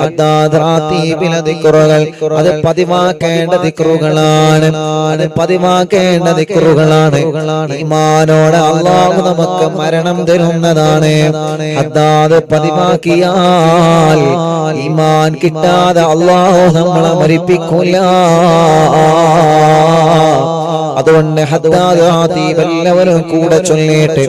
ഹദ്ദാദ് റാത്തീബിലെ ദിക്റുകൾ അത് പതിവാക്കേണ്ട ദിക്റുകളാണ്. അത് പതിവാക്കേണ്ട ദിക്റുകളാണ്. ഈമാനോടെ അല്ലാഹു നമുക്ക് മരണം തരുന്നതാണ്. ഹദ്ദാദ് പതിവാക്കിയാൽ ഈമാൻ കിട്ടാതെ അല്ലാഹു നമ്മളെ മരിപ്പിക്കില്ല. അതുകൊണ്ട് ഹദ്ദാദ് റാത്തീബ് എല്ലാവരും കൂടെ ചൊല്ലിയിട്ട്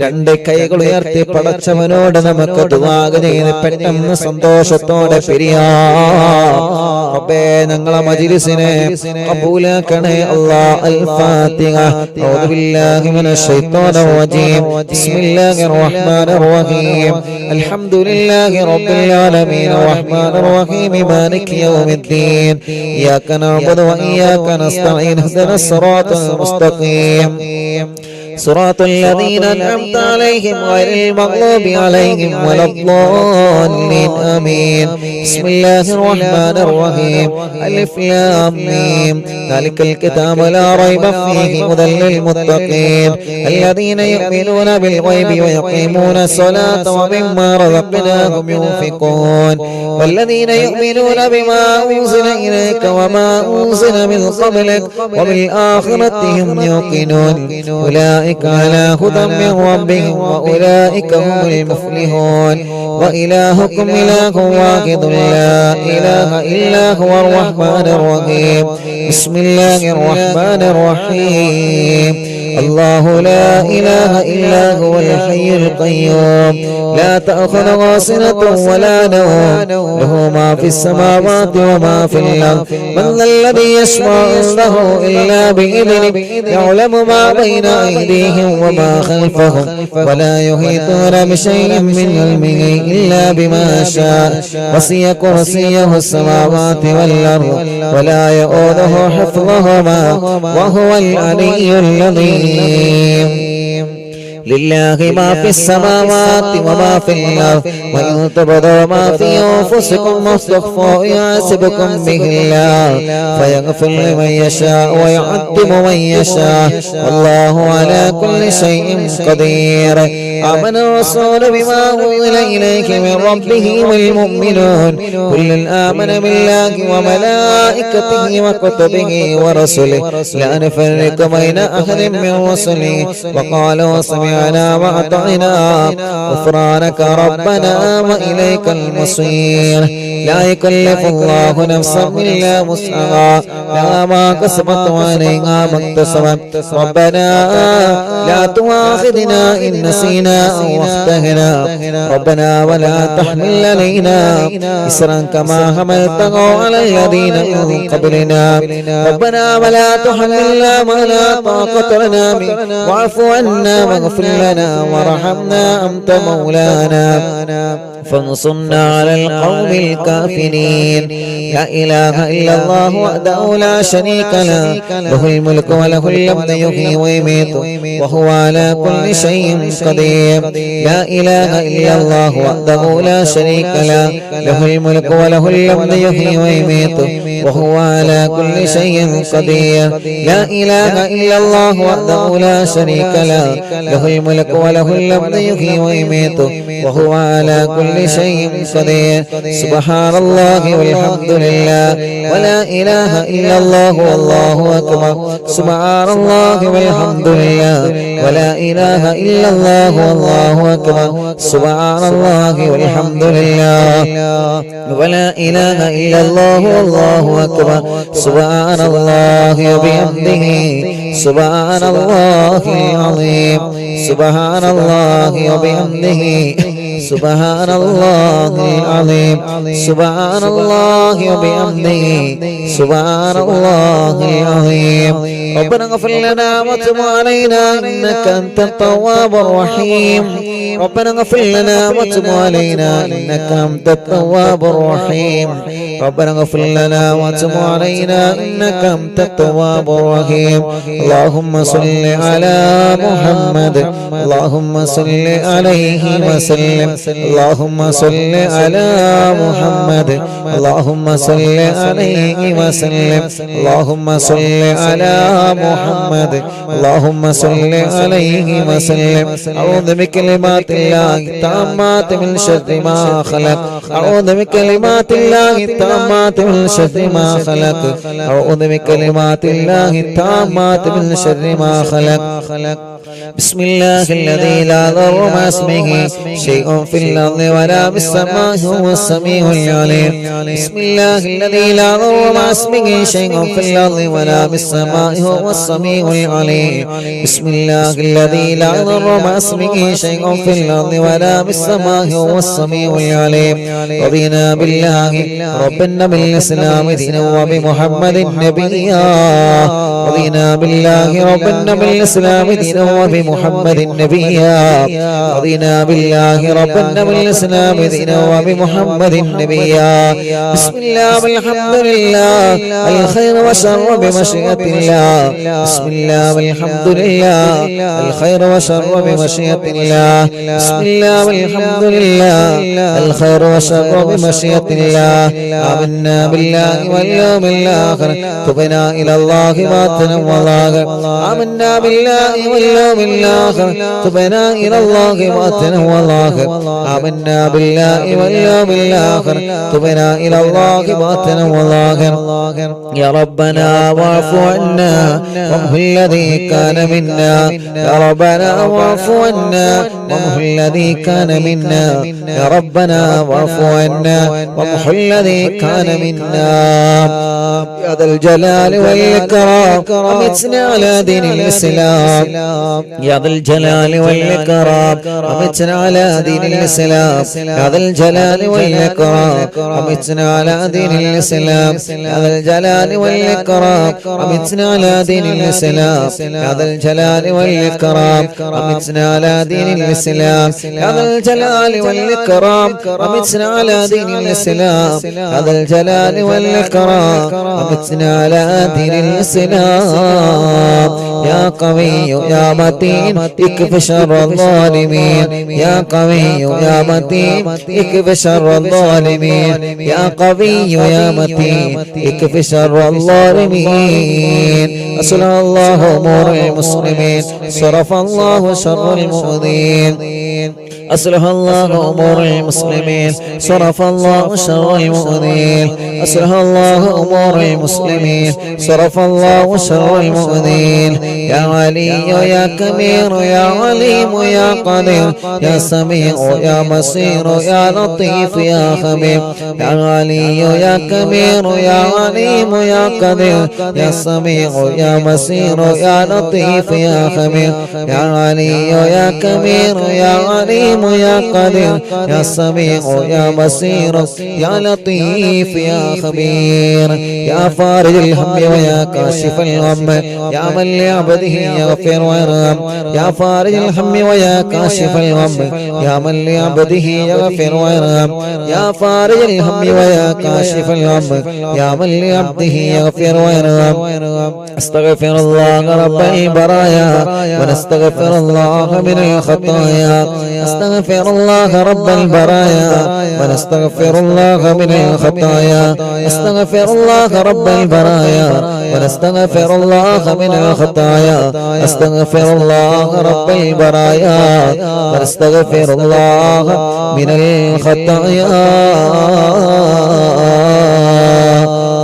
രണ്ട് കൈകൾ ഉയർത്തി പടച്ചവനോട് നമുക്ക് ദുആ ചെയ്ത് പെട്ടെന്ന് സന്തോഷത്തോടെ പിരിയാം. റബ്ബേ ഞങ്ങളെ മജ്ലിസിനെ ഖബൂലാക്കണേ അല്ലാഹ്. അൽ ഫാത്തിഹ. അഊദു ബില്ലാഹി മിനശ് ശൈത്വാനിർ റജീം. ബിസ്മില്ലാഹിർ റഹ്മാനിർ റഹീം. അൽഹംദുലില്ലാഹി റബ്ബിൽ ആലമീൻ റഹ്മാനിർ റഹീം മാലികി യൗമിദ്ദീൻ. ഇയ്യാക നഅ്ബുദു വ ഇയ്യാക നസ്തഈൻ. ഇഹ്ദിനസ് സിറാത്തൽ മുസ്തഖീം. صراط الذين أنعمت عليهم غير المغضوب عليهم ولا الضالين آمين. بسم الله الرحمن الرحيم. ألف لام ميم. ذلك الكتاب لا ريب فيه هدى للمتقين الذين يؤمنون بالغيب ويقيمون الصلاة ومما رزقناهم ينفقون والذين يؤمنون بما أنزل إليك وما أنزل من قبلك وبالآخرة هم يوقنون أولئك على هدى من ربهم وأولئك هم المفلحون. وإلهكم إله واحد لا إله إلا هو الرحمن الرحيم. بسم الله الرحمن الرحيم. الله لا إله إلا هو الحي القيوم لا تأخذه سنة ولا نوم له ما في السماوات وما في الأرض من ذا الذي يشفع عنده إلا بإذنه يعلم ما بين أيديهم وما خلفهم ولا يحيطون بشيء من علمه إلا بما شاء وسع كرسيه السماوات والأرض ولا يؤوده حفظهما وهو العلي العظيم. لله ما في السماوات وما في الأرض وإن تبدوا ما في أنفسكم واستخفوا يحاسبكم به الله فيغفر لمن يشاء ويعذب من يشاء والله على كل شيء قدير. آمن الرسول بما أنزل إليك من ربه والمؤمنون كل آمن بالله وملائكته وكتبه ورسله لا نفرق بين أحد من رسله وقالوا سمعنا وأطعنا غفرانك ربنا وإليك المصير. لا يكلف الله نفسا إلا وسعها لها ما كسبت وعليها ما اكتسبت. ربنا لا تؤاخذنا إن نسينا أو أخطأنا ربنا ولا تحمل علينا إصرا كما حملته على الذين من قبلنا ربنا ولا تحملنا ما لا طاقة لنا به واعف عنا واغفر لنا وارحمنا أنت مولانا فانصرنا على القوم الكافرين. لا إله إلا الله وحده لا شريك له له الملك وله الحمد يحيي ويميت وهو على كل شيء قدير. لا إله إلا الله وحده لا شريك له له الملك وله الحمد يحيي ويميت وهو على كل شيء قدير. لا إله إلا الله وحده لا شريك له له الملك وله الحمد يحيي ويميت وهو على كل شيء قدير. سبحان الله والحمد لله ولا إله إلا الله والله أكبر. سبحان الله والحمد لله ولا إله إلا الله والله أكبر. سبحان الله والحمد لله ولا إله إلا الله والله أكبر. سبحان الله وبحمده سبحان الله العظيم. سبحان الله وبحمده سبحان الله العظيم. سبحان الله وبحمده سبحان الله العظيم. ربنا اغفر لنا وتب علينا إنك أنت التواب الرحيم. ربنا اغفر لنا وتب علينا إنك أنت التواب الرحيم. ربنا اغفر لنا وتب علينا إنك أنت التواب الرحيم. اللهم صل على محمد اللهم صل عليه وسلم اللهم صل على محمد اللهم صل عليه وسلم اللهم صل على محمد اللهم صل عليه وسلم أعوذ بكلمات الله التامات من شر ما خلق أعوذ بكلمات الله التامات من شر ما خلق أعوذ بكلمات الله التامات من شر ما خلق بسم الله الذي لا ضر مع اسمه شيء في الأرض ولا في السماء هو السميع العليم بسم الله الذي لا ضر مع اسمه شيء في الأرض ولا في السماء هو السميع العليم بسم الله الذي لا ضر مع اسمه شيء في الأرض ولا في السماء هو السميع العليم رضينا بالله ربنا بالإسلام دينا وبمحمد نبيا رضينا بالله ربنا بالإسلام دينا وبمحمد نبيا رضينا بالله ربنا بالإسلام دينا وبمحمد نبيا بسم الله والحمد لله الخير وشر بمشيئة الله بسم الله والحمد لله الخير وشر بمشيئة الله بسم الله والحمد لله الخير وشر بمشيئة الله آمنا بالله واليوم الآخر تبنا إلى الله باطنا وظاهرا آمنا بالله واليوم الآخر تبنا إلى الله باطنا وظاهرا آمنا بالله واليوم الآخر تبنا إلى الله باطنا وظاهرا يا ربنا واعف عنا وامحو الذي كان منا يا ربنا واعف عنا وامحو الذي كان منا يا ربنا واعف عنا وامحو الذي كان منا يا ذا الجلال والإكرام أمتنا على دين الإسلام يا ذا الجلال والإكرام أمتنا على دين الإسلام يا ذا الجلال والإكرام أمتنا على دين الإسلام يا ذا الجلال والإكرام أمتنا على دين الإسلام يا ذا الجلال والإكرام أمتنا على دين الإسلام يا ذا الجلال والإكرام أمتنا على دين الإسلام يا ذا الجلال والإكرام أمتنا على دين الإسلام يا قوي يا متين اكف شر الظالمين يا قوي يا متين اكف شر الظالمين يا قوي يا متين اكف شر الظالمين أصلح الله أمور المسلمين صرف الله شر المؤذين أصلح الله أمور المسلمين صرف الله شر المؤذين أصلح الله أمور المسلمين صرف الله شر المؤذين يا علي يا كبير يا عليم يا قدير يا سميع يا بصير يا لطيف يا خبير يا علي يا كبير يا عليم يا قدير يا سميع يا بصير يا لطيف يا خبير يا علي يا كبير يا عليم يا قدير يا سميع يا بصير يا لطيف يا خبير يا فارج الهم ويا كاشف الغم يا من لعبده يغفر ويرحم يا فارج الهم ويا كاشف الغم يا من لعبده يغفر ويرحم يا فارج الهم ويا كاشف الغم يا من لعبده يغفر ويرحم استغفر الله رب البرايا ونستغفر الله من الخطايا استغفر الله رب البرايا ونستغفر الله من الخطايا استغفر الله رب البرايا ونستغفر الله من الخطايا استغفر الله رب البرايا ونستغفر الله من الخطايا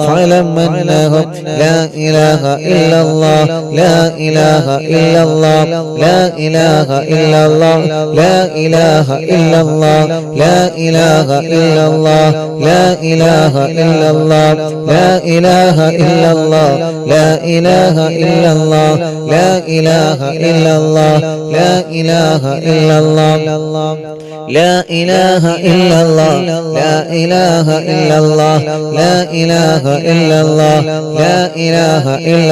فاعلم أنه لا إله إلا الله لا إله إلا الله لا إله إلا الله لا إله إلا الله لا إله إلا الله لا إله إلا الله لا إله إلا الله لا إله إلا الله لا إله إلا الله لا إله إلا الله لا إله إلا الله لا إله إلا الله لا إله إلا الله لا إله إلا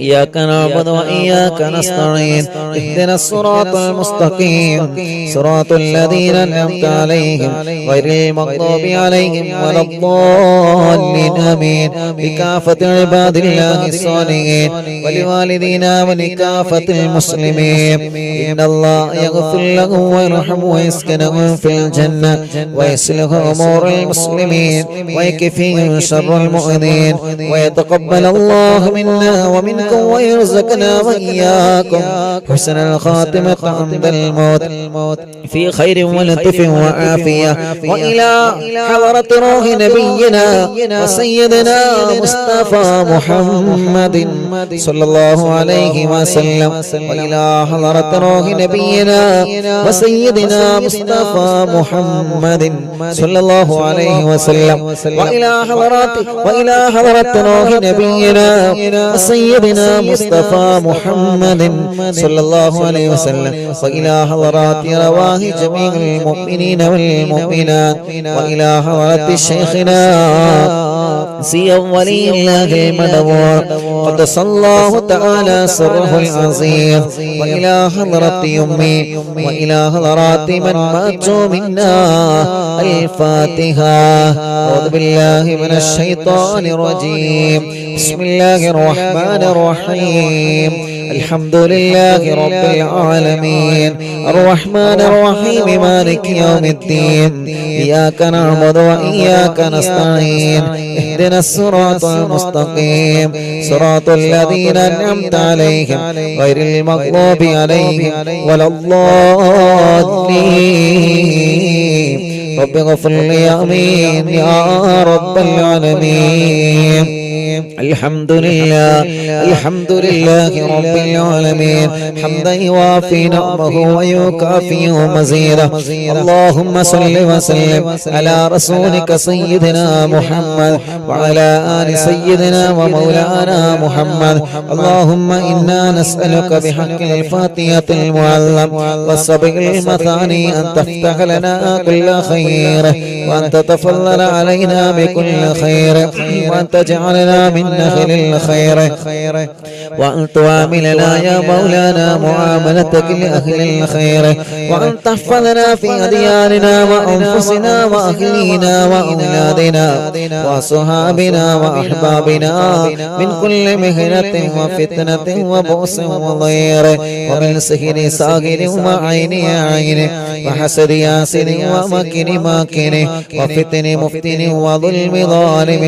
إياك نعبد وإياك نستعين اهدنا الصراط المستقيم صراط الذين أنعمت عليهم غير المغضوب عليهم ولا الضالين آمين بكافة عباد الله الصالحين ولوالدينا ولكافة المسلمين إن الله يغفر لهم ويرحم ويسكنهم في الجنة ويصلح أمور المسلمين ويكفيهم شر المؤمنين ويتقبل الله منا ومنكم ويرزقنا وإياكم حسن الخاتمة عند الموت في خير ولطف وعافية وإلى حضرة روح نبينا وسيدنا مصطفى محمد صلى الله عليه وسلم وإلى حضرة روح نبينا وسيدنا مصطفى محمد صلى الله عليه وسلم وإلى حضرة روح نبينا وسيدنا مصطفى محمد صلى الله عليه وسلم وإلى حضرات رواه جميع المؤمنين والمؤمنات وإلى حضرة شيخنا سي ولي الله المدبور قدس الله تعالى سره العظيم وإلى حضرة أمي وإلى حضرات من ماتوا منا الفاتحة. أعوذ بالله من الشيطان الرجيم بسم الله الرحمن الرحيم الحمد لله رب العالمين الرحمن الرحيم مالك يوم الدين إياك نعبد وإياك نستعين اهدنا الصراط المستقيم صراط الذين أنعمت عليهم غير المغضوب عليهم ولا الضالين رب اغفر لي آمين يا رب العالمين. الحمد لله رب العالمين حمدا يوافي نعمه ويكافئ مزيده. اللهم صل وسلم على رسولك سيدنا محمد وعلى آل سيدنا ومولانا محمد. اللهم إنا نسألك بحق الفاتحة المعلم والسبع المثاني أن تفتح لنا كل خير وأن تتفضل علينا بكل خير وأن تجعلنا من نخل الخير وأن تعاملنا يا مولانا معاملتك لأهل الخير وأن تحفظنا في أدياننا وأنفسنا وأهلينا وأولادنا وصحابنا وأحبابنا من كل مهنة وفتنة وبؤس وضير ومن سحر ساحر وعين عين وحسد ياسر ومكر ماكر وفتن مفتن وظلم ظالم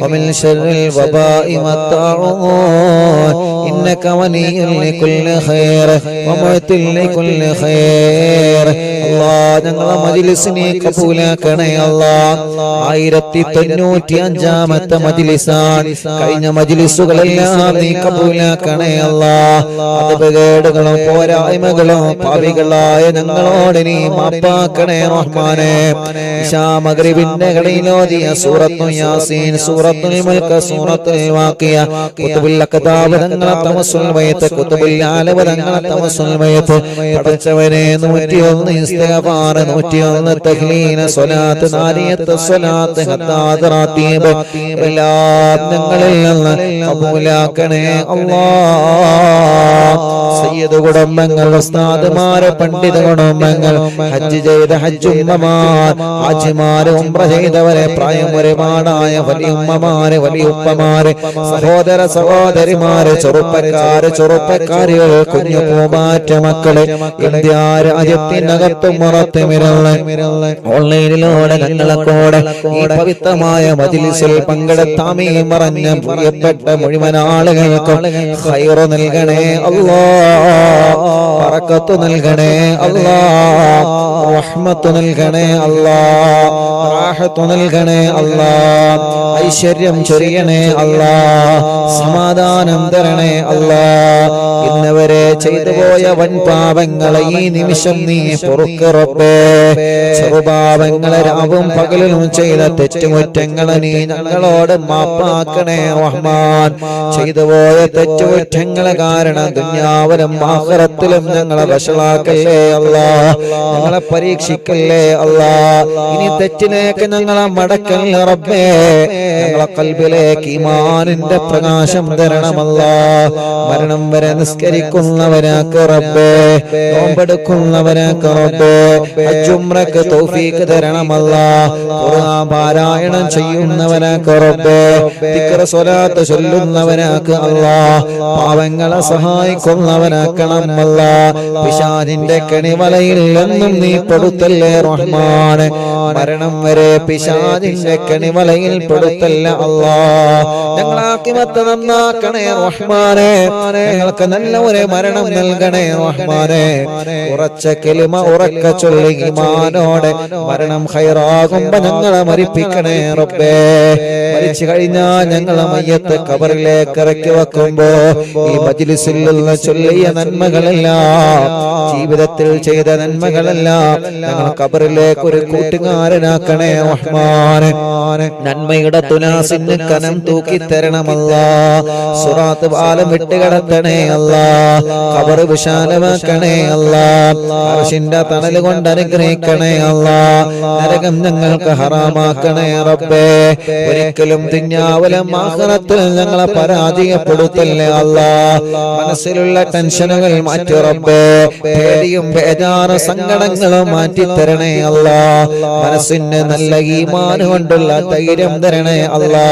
ومن شر الوباء والطاعون إنك ولي لكل خير ومعطي لكل خير. الله ഞങ്ങളെ മജ്‌ലിസിനെ കബൂലാക്കണേ അല്ലാഹ്. 1095ാമത്തെ മജ്‌ലിസാണ്. കഴിഞ്ഞ മജ്‌ലിസുകളെല്ലാം നീ കബൂലാക്കണേ അല്ലാഹ്. അത്ഭുതങ്ങളും പോരായ്മകളും പാപികളായ ഞങ്ങളോട് നീ മാപ്പാക്കണേ റഹ്മാനേ. ഇശാ മഗ്രിബിന്റെ ഇടയിലോതിയ സൂറത്തുൽ യാസീൻ സൂറത്തുൽ മുൽക്ക് സൂറത്തുൽ വാഖിയ കുതുബുൽ അഖതാബ് തങ്ങളെ തവസ്സുൽ വയത്ത് കുതുബുൽ ആലവ തങ്ങളെ തവസ്സുൽ വയത്ത് പഠിച്ചവനെ 101 ഇസ്തിഗ്ഫാർ 101 തഹ്ലീൽ സ്വലാത്ത് നാരിയത്ത് സ്വലാത്ത് ഹത്താദ് റാത്തീബ് എല്ലാം ഞങ്ങളിൽ നിന്ന് കബൂലാക്കണേ അല്ലാഹ്. സയ്യിദ് കുടുംബങ്ങൾ ഉസ്താദുമാരെ പണ്ഡിത കുടുംബങ്ങൾ ഹജ്ജ് ചെയ്ത ഹജ്ജുമ്മമാർ ഹാജിമാര് ഉംറ ചെയ്തവരെ പ്രായം ഒരുപാടായ വലിയുമ്മമാര് വലിയുപ്പമാര് സഹോദര സഹോദരിമാര് ചെറുപ്പക്കാരികൾ കുഞ്ഞു പൂമാറ്റ മക്കള് ഇന്ത്യ രാജ്യത്തിനകത്തും പുറത്തുമിരുന്ന് ഓൺലൈനിലൂടെ ഞങ്ങളെക്കൂടെ ഈ പവിത്രമായ മജ്‌ലിസിൽ പങ്കെടുത്താമീ മറഞ്ഞ പ്രിയപ്പെട്ട മുഴുവൻ ആളുകൾക്കും ഖൈറ് നൽകണേ അല്ലാഹ്. ബറക്കത്ത് നൽകണേ അല്ലാഹ്. റഹ്മത്ത് നൽകണേ അല്ലാഹ്. റാഹത്ത് നൽകണേ അല്ലാഹ്. ഐശ്വര്യം ചൊരിയണേ അല്ലാഹ്. സമാധാനം തരണേ അല്ലാഹ്. ഇന്നവരെ ചെയ്തു പോയ വൻ പാപങ്ങളെ ഈ നിമിഷം നീ പൊറുക്ക് റബ്ബേ. ചെറുപാപങ്ങളെ രാവും പകലും ചെയ്ത തെറ്റുകുറ്റങ്ങളെ നീ ഞങ്ങളോട് മാപ്പാക്കണേ റഹ്മാൻ. ചെയ്തു പോയ തെറ്റുകുറ്റങ്ങളെ കാരണം ദുനിയാവിലും ആഖിറത്തിലും ഞങ്ങളെ വശലാക്കല്ലേ അല്ലാ. ഞങ്ങളെ പരീക്ഷിക്കല്ലേ അല്ലാ. ഇനി തെറ്റിലേക്ക് ഞങ്ങളെ മടക്കല്ലേ റബ്ബേ. ഞങ്ങളെ ഖൽബിലേക്ക് ഈമാനിന്റെ പ്രകാശം തരണമല്ലാ. മരണം വരെ നിസ്കരിക്കുന്നവരാക്ക് റബ്ബേ, നോമ്പെടുക്കുന്നവരാക്ക് റബ്ബേ, ഹജ്ജ് ഉംറക്ക് തൗഫീഖ് തരണമല്ലാ. ഖുർആൻ പാരായണം ചെയ്യുന്നവരാക്ക് റബ്ബേ, ദിക്ർ സ്വലാത്ത് ചൊല്ലുന്നവരാക്ക് അല്ലാ. പാവങ്ങളെ സഹായിക്കുന്നവനാക്കണം അല്ലാ. പിശാചിന്റെ കെണിവലയിൽ എന്നും നീ പെടുത്തല്ലേ റഹ്മാനെ. മരണം വരെ പിശാചിന്റെ കെണിവലയിൽ പെടുത്തല്ല അല്ലാ. ഞങ്ങളെ ആഖിറത്ത് നന്നാക്കണേ റഹ്മാനെ. ഞങ്ങൾക്ക് നല്ല ഒരു മരണം നൽകണേ റഹ്മാനെ. ഉറച്ച കലിമ ഉറക്ക ചൊല്ലി ഈമാനോടെ മരണം ഖൈറാകുമ്പോ ഞങ്ങളെ മരിപ്പിക്കണേ റബ്ബേ. മരിച്ചു കഴിഞ്ഞാൽ ഞങ്ങളെ മയ്യത്ത് ഖബറിലേക്ക് ഇറക്കി വെക്കുമ്പോ ഈ മജ്ലിസിലുള്ള ചൊല്ലിയ നന്മകളെല്ലാം, ജീവിതത്തിൽ ചെയ്ത നന്മകളെല്ലാം ഞങ്ങൾ ഖബറിലേക്ക് ഒരു കൂട്ടുകാരനാക്കണേ റഹ്മാനെ. നന്മയുടെ തുലാസിന് കനം തൂക്കി തരണമല്ലാ. സിറാത്ത് പാലം വിട്ടുകിടത്തണേ അല്ലാ. ഖബർ വിശാലമാക്കണേ അല്ലാ. അർശിന്റെ തണൽ കൊണ്ട് അനുഗ്രഹിക്കണേ അല്ലാ. നരകം ഞങ്ങൾക്ക് ഹറാമാക്കണേ റബ്ബേ. ഒരിക്കലും തിന്നാവലം ആഖിറത്തിൽ ഞങ്ങളെ പരാജയപ്പെടുത്തല്ലേ അല്ലാ. മനസ്സിലുള്ള ടെൻഷനുകൾ മാറ്റി റബ്ബേ. പേടിയും ബേജാറ് സങ്കടങ്ങളും മാറ്റി തരണേ അല്ലാ. മനസ്സിന് നല്ല ഈമാൻ കൊണ്ടുള്ള ധൈര്യം തരണേ അല്ലാ.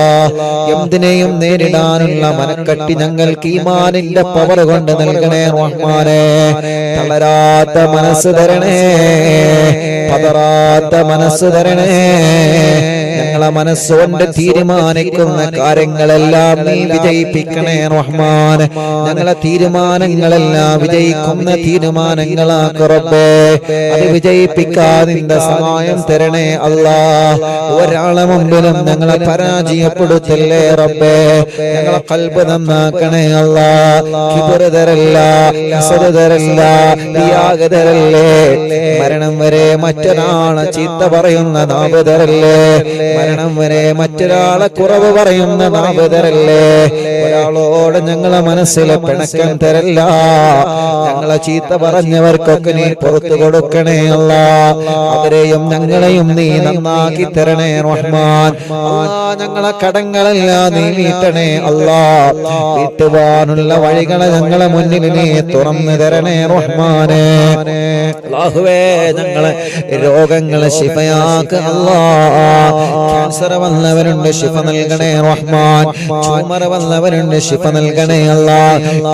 എന്തിനേയും നേരിടാനുള്ള മനക്കട്ടി ഞങ്ങൾക്ക് ഈമാനിന്റെ പവർ കൊണ്ട് നൽകണേ റഹ്മാനെ. തളരാത്ത മനസ്സ് തരണേ, പതറാത്ത മനസ്സ് തരണേ. ഞങ്ങളെ മനസ്സുകൊണ്ട് തീരുമാനിക്കുന്ന കാര്യങ്ങളെല്ലാം നീ വിജയിപ്പിക്കണേ റഹ്മാനെ. ഞങ്ങളെ തീരുമാനങ്ങളെല്ലാം വിജയിക്കുന്ന തീരുമാനങ്ങളാക്ക് റബ്ബേ. അത് വിജയിപ്പിക്കാൻ നിന്റെ സഹായം തരണേ അല്ലാ. ഒരാളെ മുമ്പിലും ഞങ്ങളെ പരാജയപ്പെടുത്തല്ലേ റബ്ബേ. ഞങ്ങളെ ഖൽബ് നന്നാക്കണേ അല്ലാ. കിബ്ർ തരല്ല, ഹസദ് തരല്ല, റിയാഗ് തരല്ലേ. മരണം വരെ മറ്റൊരാളെ ചീത്ത പറയുന്ന നാവ് തരല്ലേ. മരണം വരെ മറ്റൊരാളെ കുറവ് പറയുന്ന നാവ് തരല്ലേ. ഒരാളോട് ഞങ്ങളെ മനസ്സിലെ പിണക്കം തരല്ല. ഞങ്ങളെ ചീത്ത പറഞ്ഞവർക്കൊക്കെ നീ പുറത്തു കൊടുക്കണേ അല്ലാ. അവരെയും ഞങ്ങളെയും നീ നന്നാക്കി തരണേ റഹ്മാൻ. ഞങ്ങളെ കടങ്ങളെല്ലാം നീ വീട്ടണേ അല്ലാ. വീട്ടുവാനുള്ള വഴികളെ ഞങ്ങളെ മുന്നിൽ നീ തുറന്നു തരണേ റഹ്മാനെ. അല്ലാഹുവേ, ഞങ്ങളെ രോഗങ്ങളെ ശിഫയാക്ക് അല്ലാ. ക്യാൻസർ വന്നവരുണ്ട്, ശിഫ നൽകണേ റഹ്മാൻ. ട്യൂമർ വന്നവരുണ്ട്, ശിഫ നൽകണേ അല്ലാ.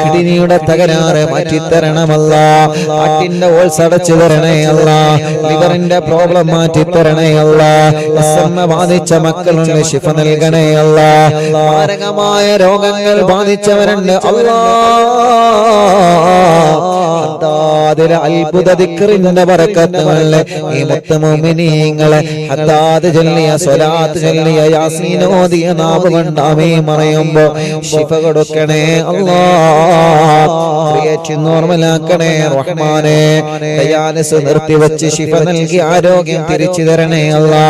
കിഡ്നിയുടെ തകരാറ് മാറ്റിത്തരണമല്ലാ. ഹാർട്ടിന്റെ ഹോൾസ് അടച്ചു തരണേ അല്ലാ. ലിവറിന്റെ പ്രോബ്ലം മാറ്റിത്തരണേ അല്ലാ. അസ്മ ബാധിച്ച മക്കളുണ്ട്, ശിഫ നൽകണേ അല്ലാ. മാരകമായ രോഗങ്ങൾ ബാധിച്ചവരുണ്ട് അല്ലാ. അതിലെ അത്ഭുത ദിക്റിന്റെ ബറക്കത്തുകളെ ഈ മുത്ത് മുഅ്മിനീങ്ങളെ ഹദ്ദാദ് ചൊല്ലിയ സ്വലാത്ത് ചൊല്ലിയ യാസീൻ ഓതിയ നാവ് കൊണ്ട് ആമീൻ പറയുമ്പോ ശിഫ കൊടുക്കണേ അല്ലാ. ക്രിയേറ്റ് നോർമലാക്കണേ റഹ്മാനെ. ഡയാലിസിസ് നിർത്തിവെച്ച് ശിഫ നൽകി ആരോഗ്യം തിരിച്ചു തരണേ അല്ലാ.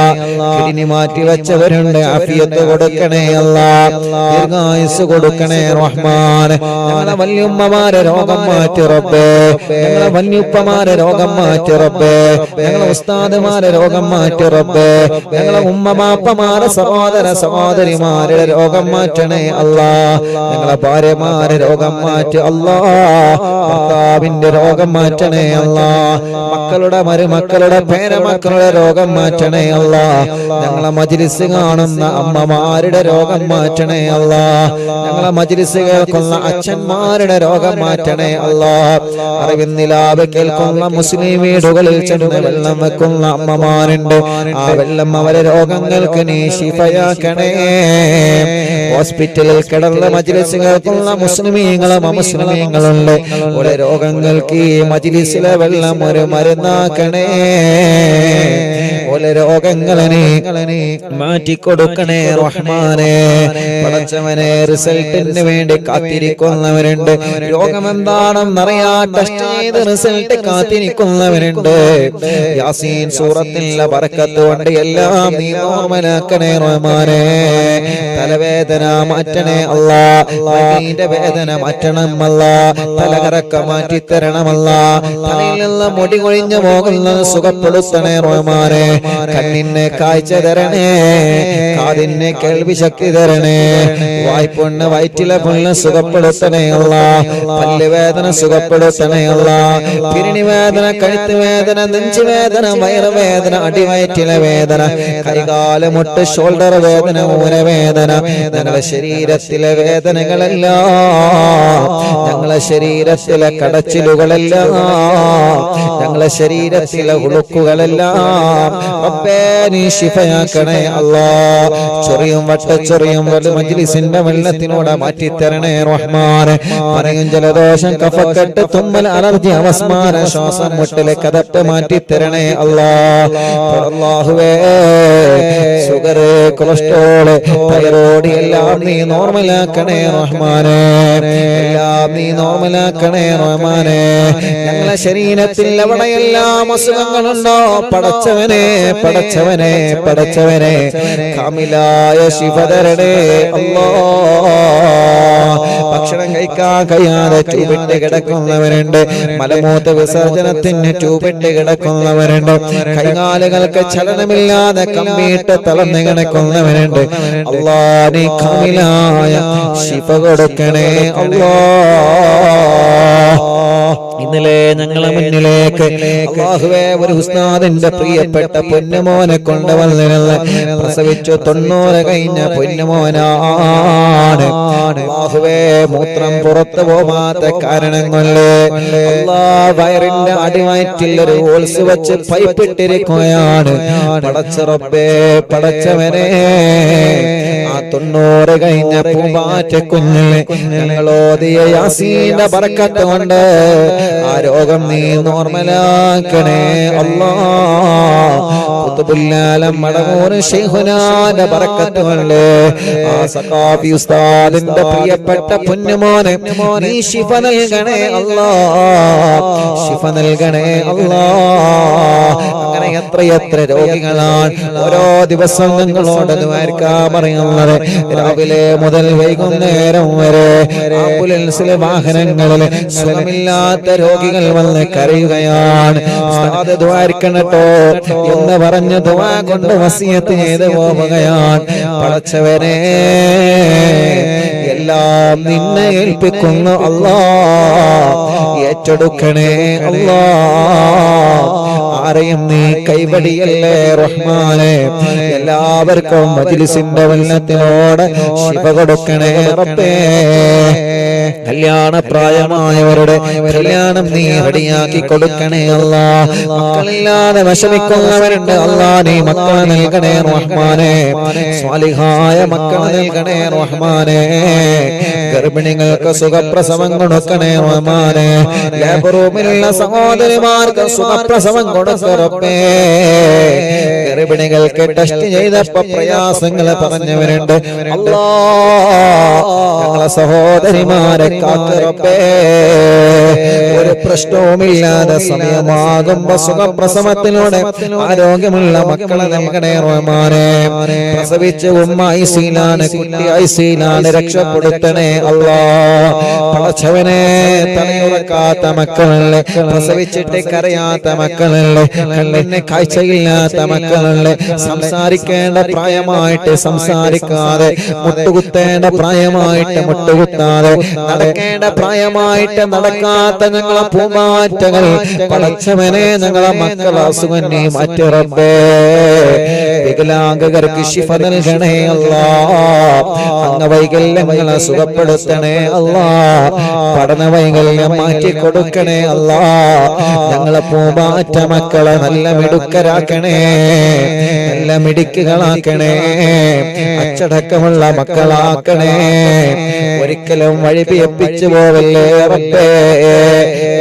കിഡ്നി മാറ്റി വെച്ചവരുണ്ട്, ആഫിയത്ത് കൊടുക്കണേ അല്ലാ. ദീർഘായുസ് കൊടുക്കണേ റഹ്മാനെ. ഞങ്ങളെ വല്യുമ്മമാരെ രോഗം മാറ്റി റബ്ബേ. ഞങ്ങളെ വല്യുപ്പമാരെ രോഗം മാറ്റി റബ്ബേ. ഞങ്ങളെ ഉസ്താദുമാരെ രോഗം മാറ്റി റബ്ബേ. ഞങ്ങളെ ഉമ്മമാപ്പമാരെ സഹോദര സഹോദരിമാരുടെ രോഗം മാറ്റണേ അല്ലാ. ഞങ്ങളെ ഭാര്യമാരെ രോഗം മാറ്റി അല്ലാ. ഭർത്താവിന്റെ രോഗം മാറ്റണേ അല്ലാ. മക്കളുടെ മരുമക്കളുടെ പേരമക്കളുടെ രോഗം മാറ്റണേ അല്ലാ. ഞങ്ങളെ മജ്ലിസ് കാണുന്ന അമ്മമാരുടെ രോഗം മാറ്റണേ അല്ലാ. ഞങ്ങളെ മജ്ലിസ് കേൾക്കുന്ന അച്ഛന്മാരുടെ രോഗം മാറ്റണേ അല്ലാ. അറിവിന്നിലാവ് കേൾക്കുന്ന മുസ്ലിം വീടുകളിൽ ചെന്ന് വെള്ളം വെക്കുന്ന അമ്മമാരുണ്ട്. ആ വെള്ളം അവരെ രോഗങ്ങൾക്ക് നീ ശിഫയാക്കണേ. ഹോസ്പിറ്റലിൽ കിടന്ന മജ്ലിസ് കേൾക്കുന്ന മുസ്ലിമീങ്ങളും അമുസ്ലിമീങ്ങളുണ്ട്. ഓരോ രോഗങ്ങൾക്ക് ഈ മജ്ലിസിലെ വെള്ളം ഒരു മരുന്നാക്കണേ. ഓരോ രോഗങ്ങളെ മാറ്റിക്കൊടുക്കണേ റഹ്മാനെ. പടച്ചവനെ, റിസൾട്ടിന് വേണ്ടി കാത്തിരിക്കുന്നവരുണ്ട്. രോഗം എന്താണെന്നറിയാ ടെസ്റ്റ് ചെയ്ത് റിസൾട്ട് കാത്തിരിക്കുന്നവരുണ്ട്. യാസീൻ സൂറത്തിലെ ബറക്കത്ത് കൊണ്ട് എല്ലാം നീ നോർമലാക്കണേ റഹ്മാനെ. തലവേദന മാറ്റണേ അല്ലാ. കൈയിന്റെ വേദന മാറ്റണം അല്ലാ. തല തലകറക്കം മാറ്റി തരണമല്ല. തലയിൽ നിന്ന് മുടി കൊഴിഞ്ഞു പോകുന്നത് സുഖപ്പെടുത്തണേ റഹ്മാനെ. കണ്ണിന് കാഴ്ച തരണേ, കാതിന് കേൾവി ശക്തി തരണേ. വായ്പുണ്ണ് വയറ്റിലെ പുണ്ണ് സുഖപ്പെടുത്തണേ അല്ല. പല്ലുവേദന സുഖപ്പെടുത്തണേ അല്ല. പിരിണി വേദന, കഴുത്ത് വേദന, നെഞ്ചുവേദന, വയറുവേദന, അടിവയറ്റിലെ വേദന, കൈകാല മുട്ട്, ഷോൾഡർ വേദന, ഊരവേദന, ഞങ്ങളുടെ ശരീരത്തിലെ വേദനകളെല്ലാം, ഞങ്ങളുടെ ശരീരത്തിലെ കടച്ചിലുകളെല്ലാം, ഞങ്ങളുടെ ശരീരത്തിലെ ഉളുക്കുകളെല്ലാം റബ്ബേ നീ ശിഫയാക്കണേ അല്ലാ. ചൊറിയും വട്ടച്ചൊറിയും മജ്ലിസിന്റെ വെള്ളത്തിനോട് മാറ്റിത്തരണേ റഹ്മാനെ. പറയും ജലദോഷം, കഫക്കെട്ട്, തുമ്മൽ, അലർജി, അവസ്മാര, ശ്വാസം മുട്ടലെ കഥപ്പ് മാറ്റിത്തരണേ അല്ലാ. അല്ലാഹുവേ ഷുഗർ, കൊളസ്ട്രോള്, തൈറോയ്ഡ് എല്ലാം നീ നോർമലാക്കണേ റഹ്മാനെ. എല്ലാം നീ നോർമലാക്കണേ റഹ്മാനെ. ഞങ്ങളെ ശരീരത്തിൽ എവിടെയെല്ലാം അസുഖങ്ങളുണ്ടോ പടച്ചവനെ, പടച്ചവനെ, പടച്ചവനെ കാമിലായ ശിവതരണേ അല്ലാ. ഭക്ഷണം കഴിക്കാൻ കഴിയാതെ ട്യൂബിട്ട് കിടക്കുന്നവരുണ്ട്, മലമൂത്ര വിസർജനത്തിന് ട്യൂബിട്ട് കിടക്കുന്നവരുണ്ട്, കൈകാലുകൾക്ക് ചലനമില്ലാതെ കമ്പിയിട്ട് തളർന്നു കിടക്കുന്നവരുണ്ട്. അല്ലാ നീ കാമിലായ ശിഫ കൊടുക്കണേ അല്ലാ. ഇന്നലെ ഞങ്ങളെ മുന്നിലേക്ക് അല്ലാഹുവേ ഒരു ഉസ്താദിന്റെ പ്രിയപ്പെട്ട പൊന്നുമോനെ കൊണ്ടുവന്നിരുന്ന പ്രസവിച്ചു 90 കഴിഞ്ഞ പൊന്നുമോനാണ്. അല്ലാഹുവേ മൂത്രം പുറത്തു പോവാത്ത കാരണം കൊണ്ട് അല്ലാഹ് വയറിന്റെ അടിവയറ്റിൽ ഒരു ഹോൾസ് വെച്ച് പൈപ്പിട്ടിരിക്കുകയാണ്. പടച്ച റബ്ബേ, പടച്ചവനെ ആ 90 കഴിഞ്ഞ പൂമ്പാറ്റ കുഞ്ഞിനെ ഞങ്ങളോദിയ യാസീന്റെ ബറക്കത്ത് കൊണ്ട് ആ രോഗം നീ നോർമലാക്കണേ അല്ലാ. ഖുതുബുല്ലാലം മടവൂർ ശൈഖുനാന്റെ ബറക്കത്ത് കൊണ്ട് ആ സഖാഫി ഉസ്താദിന്റെ പ്രിയപ്പെട്ട പൊന്നുമോനെ നീ ശിഫ നൽകണേ അല്ലാ, ശിഫ നൽകണേ അല്ലാ. അങ്ങനെ എത്രയെത്ര രോഗികളാണ് ഓരോ ദിവസം ഞങ്ങളോട് ദ്വാരക്കാൻ പറയുന്നത്. രാവിലെ മുതൽ വൈകുന്നേരം വരെ ആംബുലൻസിലെ വാഹനങ്ങളിൽ സുഖമില്ലാത്ത രോഗികൾ വന്ന് കരയുകയാണ്. ഉസ്താദ് ദ്വാരക്കണട്ടോ എന്ന് പറഞ്ഞ് ദുആ കൊണ്ട് വസിയത്ത് ചെയ്ത് പോവുകയാണ്. പടച്ചവനെ എല്ലാം നിന്നെ ഏൽപ്പിക്കുന്നു അല്ലാ, ഏറ്റെടുക്കണേ അല്ലാ. ആരെയും നീ കൈവടിയല്ലേ റഹ്മാനെ. എല്ലാവർക്കും മജ്ലിസിന്റെ വെള്ളത്തിനോട് ശിഫ കൊടുക്കണേ റബ്ബേ. കല്യാണ പ്രായമായവരുടെ കല്യാണം നീ റെഡിയാക്കി കൊടുക്കണേ അല്ലാ. മക്കളില്ലാതെ വിഷമിക്കുന്നവരുണ്ട് അല്ലാ, നീ മക്കളെ നൽകണേ റഹ്മാനെ. സ്വാലിഹായ മക്കളെ നൽകണേ റഹ്മാനെ. ഗർഭിണികൾക്ക് സുഖപ്രസവം കൊടുക്കണേ റഹ്മാനെ. ലേബർ റൂമിലുള്ള സഹോദരിമാർക്ക് സുഖപ്രസവം കൊടുക്കറപ്പേ. ഗർഭിണികൾക്ക് ടെസ്റ്റ് ചെയ്തപ്പോ പ്രയാസങ്ങൾ പറഞ്ഞവരുണ്ട് അല്ലാ, ഞങ്ങളെ സഹോദരിമാരെ കാക്കറപ്പേ. ഒരു പ്രശ്നവുമില്ലാതെ സമയമാകുമ്പോ സുഖപ്രസവത്തിലൂടെ ആരോഗ്യമുള്ള മക്കളെ നൽകണേ റഹ്മാനെ. പ്രസവിച്ച് ഉമ്മ ഐസിയിലാണ്, കുട്ടി ഐസിയിലാണ്, രക്ഷപ്പെടുത്തണേ അല്ലാ. പടച്ചവനെ തലയുറക്കാത്ത മക്കളല്ലേ, പ്രസവിച്ചിട്ട് കരയാത്ത മക്കളല്ലേ, കണ്ണിന് കാഴ്ചയില്ലാത്ത മക്കളല്ലേ, സംസാരിക്കേണ്ട പ്രായമായിട്ട് സംസാരിക്കാതെ, മുട്ടുകുത്തേണ്ട പ്രായമായിട്ട് മുട്ടുകുത്താതെ, നടക്കേണ്ട പ്രായമായിട്ട് നടക്കാത്ത ഞങ്ങളെ പൂമാറ്റകൾ പടച്ചവനെ ഞങ്ങളെ മക്കളെ അസുഖം നീ മാറ്റി റബ്ബേ. വികലാംഗർക്ക് ശിഫ നൽകണേ അല്ലാ. അംഗവൈകല്യങ്ങളെ സുഖപ്പെടുത്തണേ അല്ലാ. പഠന വൈകല്യം മാറ്റി കൊടുക്കണേ അല്ലാ. ഞങ്ങളെ പൂമാറ്റ മക്കളെ നല്ല മിടുക്കരാക്കണേ, നല്ല മിടുക്കുകളാക്കണേ, അച്ചടക്കമുള്ള മക്കളാക്കണേ. ഒരിക്കലും വഴിപിയപ്പിച്ചു പോവല്ലേ റബ്ബേ.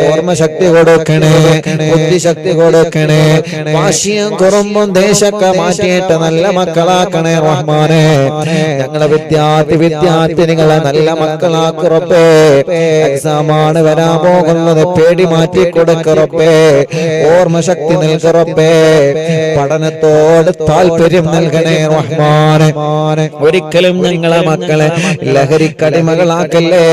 ഓർമ്മശക്തി കൊടുക്കണേ, ബുദ്ധിശക്തി കൊടുക്കണേ. വാശിയും കുറുമ്പും ദേശമൊക്കെ മാറ്റി ആഫിയായിട്ട് നല്ല മക്കളാക്കണേ റഹ്മാനെ. ഞങ്ങളെ വിദ്യാർത്ഥിനികളെ നല്ല മക്കളാക്ക് റബ്ബേ. എക്സാമാണ് വരാൻ പോകുന്നത്, പേടി മാറ്റി കൊടുക്ക് റബ്ബേ. ഓർമ്മശക്തി നൽക് റബ്ബേ. പഠനത്തോട് താല്പര്യം നൽകണേ റഹ്മാനെ. ഒരിക്കലും ഞങ്ങളെ മക്കളെ ലഹരിക്കടിമകളാക്കല്ലേ.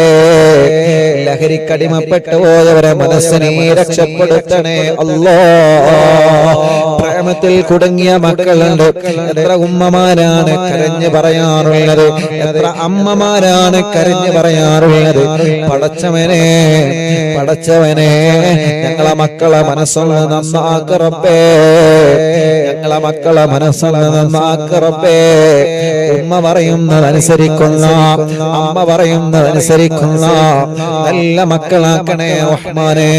ലഹരിക്കടിമപ്പെട്ടു പോയവരെ മനസ്സിനെ രക്ഷപ്പെടുത്തണേ അല്ലാഹ്. പ്രേമത്തിൽ കുടുങ്ങിയ മക്കളുണ്ട്. എത്ര ഉമ്മമാരാണ് കരഞ്ഞു പറയാറുള്ളത്, എത്ര അമ്മമാരാണ് കരഞ്ഞു പറയാറുള്ളത്. പടച്ചവനെ ഞങ്ങളെ മക്കളെ മനസ്സൊന്ന് നന്നാക്ക് റബ്ബേ. ഞങ്ങളെ മക്കളെ മനസ്സൊന്ന് നന്നാക്ക് റബ്ബേ. ഉമ്മ പറയുന്നതനുസരിക്കുന്ന, അമ്മ പറയുന്നതനുസരിക്കുന്ന നല്ല മക്കളാക്കണേ റഹ്മാനെ.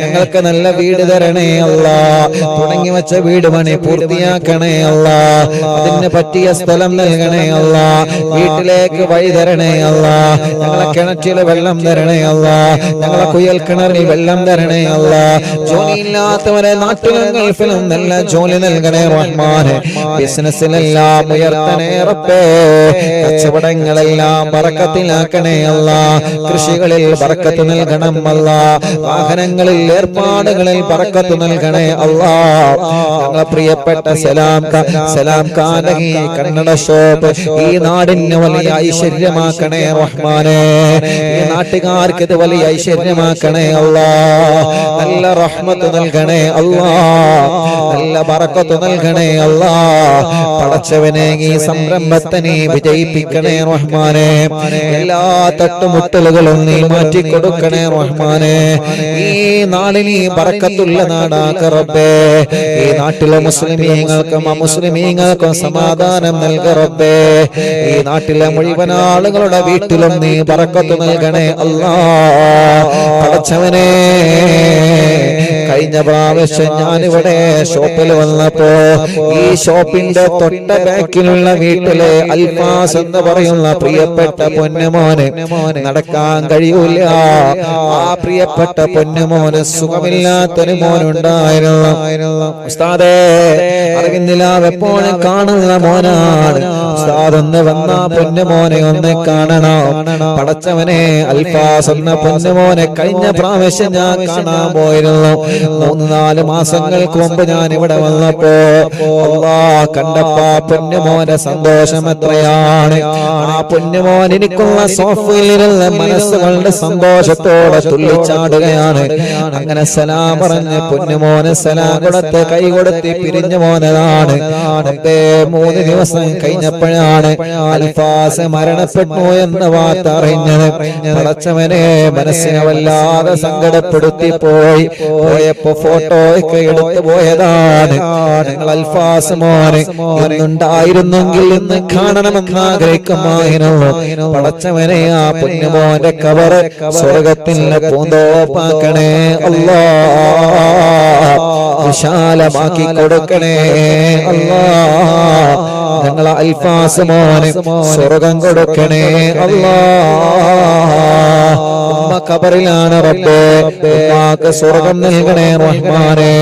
ഞങ്ങൾക്ക് നല്ല വീട് തരണേ അല്ലാഹ്. തുടങ്ങി വെച്ച വീട് പണി പൂർത്തിയാക്കണേ അല്ലാഹ്. അതിന് പറ്റിയ സ്ഥലം നൽകണേ അല്ലാഹ്. വീട്ടിലേക്ക് വഴി തരണേ അല്ലാഹ്. ഞങ്ങളെ കിണറ്റിൽ വെള്ളം തരണേ അല്ലാഹ്. ഞങ്ങളെ കുയൽ കിണറിൽ വെള്ളം തരണേ അല്ലാഹ്. ജോലിയില്ലാത്തവരെ നാട്ടിലും ഗൾഫിലും നല്ല ജോലി നൽകണേ റഹ്മാനെ. ബിസിനസ്സിലെല്ലാം ഉയർത്തണേ റബ്ബേ. കച്ചവടങ്ങളെല്ലാം ബറക്കത്തിലാക്കണേ അല്ലാഹ്. കൃഷികളിൽ ബറക്കത്ത് നൽകണം അല്ലാഹ്. വാഹനങ്ങളിൽ ഏർപ്പാടുകളിൽ ബറക്കത്ത് നൽകണേ അല്ലാഹ്. ഞങ്ങളെ പ്രിയപ്പെട്ട സലാം കാനഹി കന്നഡ ഷോപ്പ് ഈ നാടിന് വലിയ ഐശ്വര്യമാക്കണേ റഹ്മാനെ. ഈ നാട്ടുകാർക്ക് ഇത് വലിയ ഐശ്വര്യമാക്കണേ അല്ലാഹ്. നല്ല റഹ്മത്ത് നൽകണേ അല്ലാഹ്. നല്ല ബറക്കത്ത് നൽകണേ അല്ലാഹ്. പടച്ചവനെ ഈ സംരംഭത്തെ നീ വിജയിപ്പിക്കണേ റഹ്മാനെ. എല്ലാ തട്ടുമുട്ടലുകളും നീ മാറ്റി കൊടുക്കണേ റഹ്മാനെ. ഈ നാടിന് ബറക്കത്തുള്ള നാടാക്ക റബ്ബേ. ഈ നാട്ടിലെ മുസ്ലിമീങ്ങൾക്കും അമുസ്ലിമീങ്ങൾക്കും സമാധാനം നൽക റബ്ബേ. ഈ നാട്ടിലെ മുഴുവൻ ആളുകളുടെ വീട്ടിലും നീ ബറക്കത്ത് നൽകണേ അല്ലാഹ്. പടച്ചവനെ കഴിഞ്ഞ പ്രാവശ്യം ഞാനിവിടെ ഷോപ്പിൽ വന്നപ്പോ ഈ ഷോപ്പിന്റെ തൊട്ട ബാക്കിലുള്ള വീട്ടിലെ അൽഫാസ് എന്ന് പറയുന്ന പ്രിയപ്പെട്ട പൊന്നുമോന് നടക്കാൻ കഴിയൂല. ആ പ്രിയപ്പെട്ട പൊന്നുമോന് സുഖമില്ലാത്തൊരു മോനുണ്ടായിരുന്നു. ഉസ്താദേ, അറിവിന്ദിലാവ് എപ്പോഴും കാണുന്ന മോനാണ്. ഉസ്താദ് ഒന്ന് വന്ന പൊന്നുമോനെ ഒന്ന് കാണണം. പടച്ചവനെ അൽഫാസ് എന്ന പൊന്നുമോനെ കഴിഞ്ഞ പ്രാവശ്യം ഞാൻ കാണാൻ പോയിരുന്നു. 3-4 മാസങ്ങൾക്ക് മുമ്പ് ഞാൻ ഇവിടെ വന്നപ്പോ അല്ലാഹ് കണ്ടപ്പോ പൊന്നുമോന്റെ സന്തോഷം എത്രയാണ്. ആ പൊന്നുമോൻ എനിക്കുള്ള സോഫയിലിരുന്ന മനസ്സുകളുടെ സന്തോഷത്തോടെ തുള്ളിച്ചാടുകയാണ്. അങ്ങനെ സലാം പറഞ്ഞ് പൊന്നുമോന് സലാം കൊടുത്ത് കൈ കൊടുത്ത് പിരിഞ്ഞു പോന്നതാണ്. 3 ദിവസം കഴിഞ്ഞപ്പോഴാണ് അൽഫാസ് മരണപ്പെട്ടു എന്ന വാർത്ത അറിഞ്ഞത്. പടച്ചവനെ മനസ്സിനെ വല്ലാതെ സങ്കടപ്പെടുത്തി പോയപ്പോ ഫോട്ടോ ഒക്കെ എടുത്തു പോയതാണ്. ഞങ്ങൾ അൽഫാസ് മോനെ ഇന്നുണ്ടായിരുന്നെങ്കിൽ ഇന്ന് കാണണമെന്ന് ആഗ്രഹിക്കുമായിരുന്നു. പടച്ചവനെ ആ പൊന്നുമോന്റെ കബറ് സ്വർഗത്തിന്റെ പൂന്തോപ്പാക്കണേ അല്ലാഹ്. വിശാലമാക്കി കൊടുക്കണേ അല്ലാഹ്. ഞങ്ങളെ അൽഫാസ് മോനെ സ്വർഗം കൊടുക്കണേ അല്ലാഹ്. ഉമ്മ ഖബറിലാണ് റബ്ബേ. ഉമ്മാക്ക് സ്വർഗം നൽകണേ റഹ്മാനെ.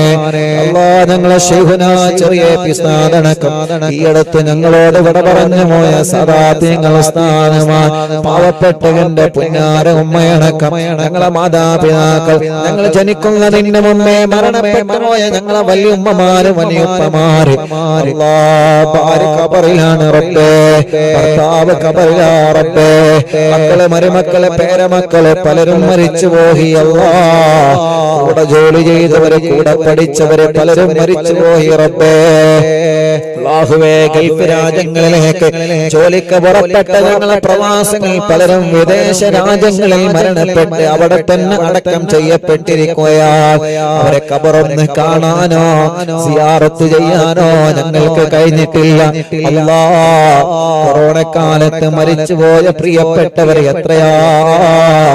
അല്ലാഹ് ഞങ്ങളെ ശൈഖുന ചെറിയ പിസ്താദനക്കം ഈ അടുത്ത് ഞങ്ങളോട് വിട പറഞ്ഞു പോയ സദാത്യങ്ങൾ ഉസ്താദുമാർ പാവപ്പെട്ടവന്റെ പുന്നാര ഉമ്മയടക്കം ഞങ്ങളെ മാതാപിതാക്കൾ, ഞങ്ങൾ ജനിക്കുന്നതിന് മുമ്പേ മരണപ്പെട്ടു പോയ ഞങ്ങളെ വലിയ ഉമ്മമാര് വലിയുപ്പമാര് അല്ലാഹ് ഭാര്യ ഖബറിലാണ് റബ്ബേ. ഭർത്താവ് ഖബറിലാ റബ്ബേ. മക്കള് മരുമക്കള് പേരമക്കള് പലരും മരിച്ചു പോയി അല്ലാഹ്. കൂടെ ജോലി ചെയ്തവര് കൂടെ പഠിച്ചവര് പലരും മരിച്ചു പോയി റബ്ബേ. അല്ലാഹുവേ ഗൾഫ് രാജ്യങ്ങളിലേക്ക് ജോലിക്ക് പുറപ്പെട്ട ഞങ്ങളെ പ്രവാസികൾ പലരും വിദേശ രാജ്യങ്ങളിൽ മരണപ്പെട്ട് അവിടെ തന്നെ അടക്കം ചെയ്യപ്പെട്ടിരിക്കുകയാണ്. അവരെ ഖബറൊന്ന് കാണാനോ സിയാറത്ത് ചെയ്യാനോ ഞങ്ങൾക്ക് കഴിഞ്ഞിട്ടില്ല അല്ലാഹ്. കൊറോണ കാലത്ത് മരിച്ചുപോയ പ്രിയപ്പെട്ടവർ എത്രയാണ്.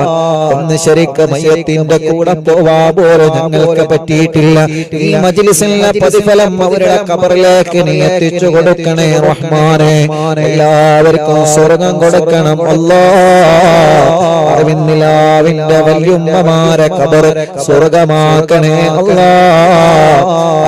ഒന്ന് ശരിക്ക് മയ്യത്തിന്റെ കൂടെ പോവാ പോലും ഞങ്ങൾക്ക് പറ്റിയിട്ടില്ല. ഈ മജ്ലിസിലെ പ്രതിഫലം അവരുടെ ഖബറിലേക്ക് നീ എത്തിച്ചു കൊടുക്കണേ റഹ്മാനെ. എല്ലാവർക്കും സ്വർഗം കൊടുക്കണം അല്ലാഹ്. അറിവിന്നിലാവിന്റെ വല്യുമ്മമാരെ ഖബർ സ്വർഗമാക്കണേ അല്ലാഹ്.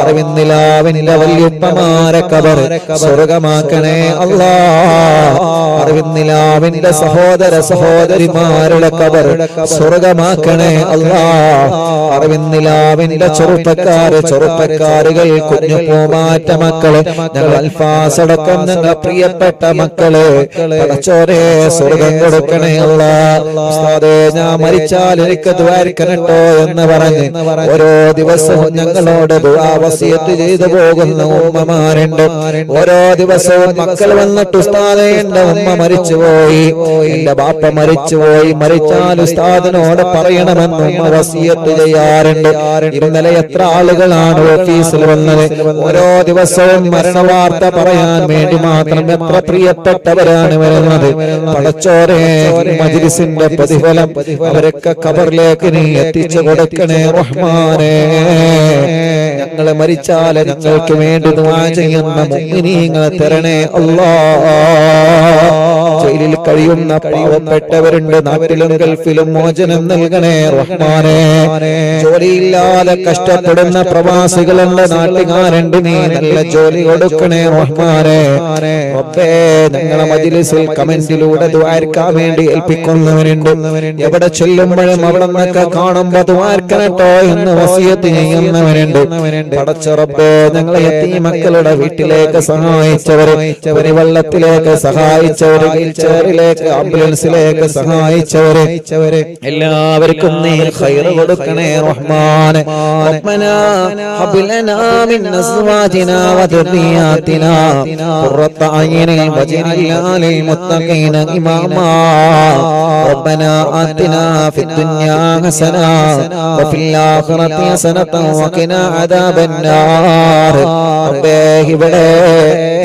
അറിവിന്നിലാവിന്റെ വല്യുമ്മമാരെ ഖബർ സ്വർഗമാക്കണേ അല്ലാഹ്. അറിവിന്നിലാവിന്റെ സഹോദര സഹോദരിമാരുടെ ഖബർ സ്വർഗമാക്കണേ അല്ലാഹ്. അറിവിന്നിലാവിന്റെ ചെറുപ്പക്കാരുകൾ, കുഞ്ഞു പൂമാറ്റ മക്കള്, ഞങ്ങൾ അൽഫാസടക്കം ഞങ്ങൾ പ്രിയപ്പെട്ട മക്കള് പടച്ചോനെ സ്വർഗം കൊടുക്കണേ അല്ലാഹ്. ഉസ്താദേ, ഞാൻ മരിച്ചാൽ എനിക്ക് ദ്വാരിക്കണട്ടോ എന്ന് പറഞ്ഞ് ഓരോ ദിവസവും ഞങ്ങളോട് ദുആ വസിയത്ത് ചെയ്തു പോകുന്ന ഉമ്മമാരുണ്ട്. ഓരോ ദിവസവും മക്കൾ വന്നിട്ട് ഉസ്താദേ എന്റെ ഉമ്മ മരിച്ചുപോയി, എന്റെ ബാപ്പ മരിച്ചുപോയി, മരിച്ചാൽ ഉസ്താദിനോട് പറയണമെന്ന് ഉമ്മ വസിയത്ത് ചെയ്യാറുണ്ട്. ഇന്നലെ എത്ര ആളുകളാണ് ഓഫീസിൽ വന്നത്. ഓരോ ദിവസവും മരണവാർത്ത പറയാൻ വേണ്ടി മാത്രം എത്ര പ്രിയപ്പെട്ടവരാണ് വരുന്നത്. പടച്ചോരെ, മജ്ലിസിന്റെ പ്രതിഫലം അവരൊക്കെ ഖബറിലേക്ക് നീ എത്തിച്ചു കൊടുക്കണേ റഹ്മാനേ. ഞങ്ങൾ മരിച്ചാൽ ഞങ്ങൾക്ക് വേണ്ടി ദുആ ചെയ്യുന്ന മുഅ്മിനീങ്ങളെ തരണേ അല്ലാഹ്. ജയിലിൽ കഴിയുന്ന പാവപ്പെട്ടവരുണ്ട്, നാട്ടിലും ഗൾഫിലും മോചനം നൽകണേ റഹ്മാനേ. ജോലിയില്ലാതെ കഷ്ടപ്പെടുന്ന പ്രവാസികളുണ്ട്, നാട്ടുകാരുണ്ട്, നീ നല്ല ജോലി കൊടുക്കണേ റഹ്മാനേ. റബ്ബേ, ഞങ്ങളെ മജ്ലിസിൽ കമന്റിലൂടെ ദുആർക്കാൻ വേണ്ടി ഏൽപ്പിക്കുന്നവരുണ്ട്. എവിടെ ചെല്ലുമ്പോഴും അവിടെ നിന്നൊക്കെ കാണുമ്പോ ദുആർക്കണട്ടോ എന്ന് വസിയത്ത് ചെയ്യുന്നവരുണ്ട്. പടച്ച റബ്ബേ, ഞങ്ങളെ യതീമക്കളുടെ വീട്ടിലേക്ക് സഹായിച്ചവരെ, വെള്ളത്തിലേക്ക് സഹായിച്ചവരെ, വീൽചെയറിലേക്ക് ആംബുലൻസിലേക്ക് സഹായിച്ചവരെ എല്ലാവർക്കും നീ ഖൈർ കൊടുക്കണേ റഹ്മാനെ. റബ്ബനാ ഹബ് ലനാ മിൻ അസ്വാജിനാ വദുർരിയാതിനാ ഖുർറത അയ്യുനിൻ വജ്അൽനാ ലിൽ മുത്തഖീന ഇമാമാ. റബ്ബനാ ആതിനാ ഫിദ് ദുനിയാ ഹസനാ വഫിൽ ആഖിറതി ഹസനതൻ വഖിനാ അദാബന്നാർ. റബ്ബേ, ഇവിടെ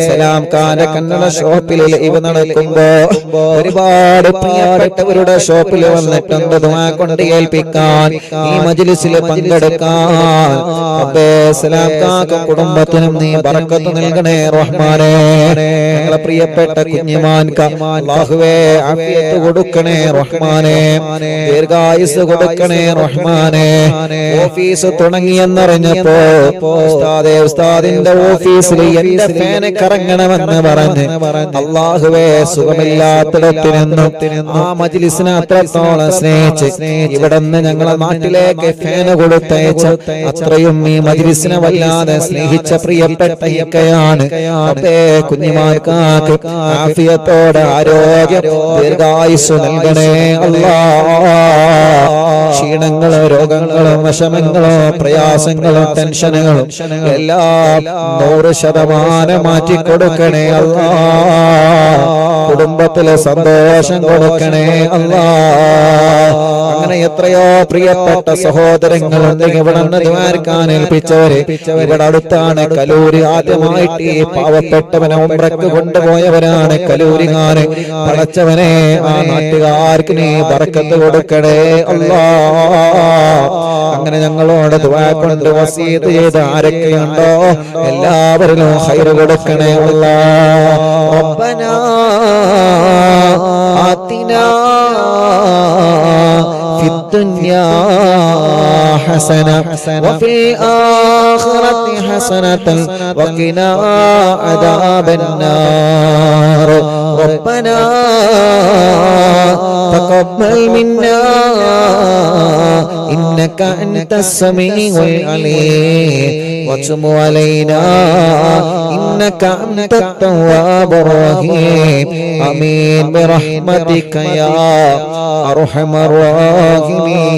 സലാം ഖാന്റെ കന്നഡ ഷോപ്പിൽ ഇവ നടക്കുമ്പോ ഒരുപാട് പ്രിയപ്പെട്ടവരുടെ ഷോപ്പിൽ വന്നിട്ടുണ്ട് ദുആ കൊണ്ട് ഏൽപ്പിക്കാൻ, ഈ മജ്ലിസിൽ പങ്കെടുക്കാൻ. റബ്ബേ, സലാം ഖാക്കും കുടുംബത്തിനും നീ ബറക്കത്ത് നൽകണേ റഹ്മാനേ. ഞങ്ങളെ പ്രിയപ്പെട്ട കുഞ്ഞിമാൻക അല്ലാഹുവേ ആഫിയത്ത് കൊടുക്കണേ റഹ്മാനേ, ദീർഘായുസ് കൊടുക്കണേ റഹ്മാനേ. ഓഫീസ് തുടങ്ങിയെന്നറിഞ്ഞപ്പോ ഉസ്താദിന്റെ ഓഫീസിൽ എന്റെ ഫാന് കറങ്ങണമെന്ന് പറഞ്ഞ് അല്ലാഹുവേ സുഖമില്ലാത്തിടത്ത് നിന്നും ആ മജ്ലിസിനെ അത്രത്തോളം സ്നേഹിച്ച് ഇവിടുന്ന് ഞങ്ങളെ നാട്ടിലേക്ക് ഫാന് കൊടുത്തയച്ച അത്രയും ഈ മജ്ലിസിനെ വല്ലാതെ സ്നേഹിച്ച പ്രിയപ്പെട്ട ഇക്കയാണ്. അപ്പേ, കുഞ്ഞുമാർക്കാക്ക് ആഫിയത്തോടെ ആരോഗ്യം ദീർഘായുസ് നൽകണേ അല്ലാഹ്. ക്ഷീണങ്ങളും രോഗങ്ങളും വിഷമങ്ങളും പ്രയാസങ്ങളും ടെൻഷനുകളും എല്ലാം 100% മാറ്റിക്കൊടുക്കണേ അല്ലാഹ്. കുടുംബത്തിലെ സന്തോഷം കൊടുക്കണേ അല്ലാഹ്. അങ്ങനെ എത്രയോ പ്രിയപ്പെട്ട സഹോദരങ്ങളുണ്ട് ഇവിടെ നിന്ന് ദ്വാരക്കാൻ ഏൽപ്പിച്ചവരെ. ഇവിടെ അടുത്താണ് കലൂരി. ആദ്യമായിട്ട് ഈ പാവപ്പെട്ടവനെ ഉംറക്ക് കൊണ്ടുപോയവരാണ് കലൂരികാര്. പടച്ചവനെ, ആ നാട്ടുകാർക്ക് നീ ബറക്കത്ത് കൊടുക്കണേ അല്ലാഹ്. അങ്ങനെ ഞങ്ങളോട് ദുആ കൊണ്ട് വസീയത്ത് ചെയ്ത ആരൊക്കെയുണ്ടോ എല്ലാവരിലും ഖൈർ കൊടുക്കണേ അല്ലാഹ്. റബ്ബനാ ആതിനാ ഫിദ് ദുനിയാ ഹസന വഫിൽ ആഖിറതി ഹസനതൻ വഖിനാ അദാബന്നാർ. റബ്ബനാ തഖബ്ബൽ മിന്നാ إنك أنت السميع العليم وتب علينا إنك أنت التواب الرحيم آمين برحمتك يا أرحم الراحمين.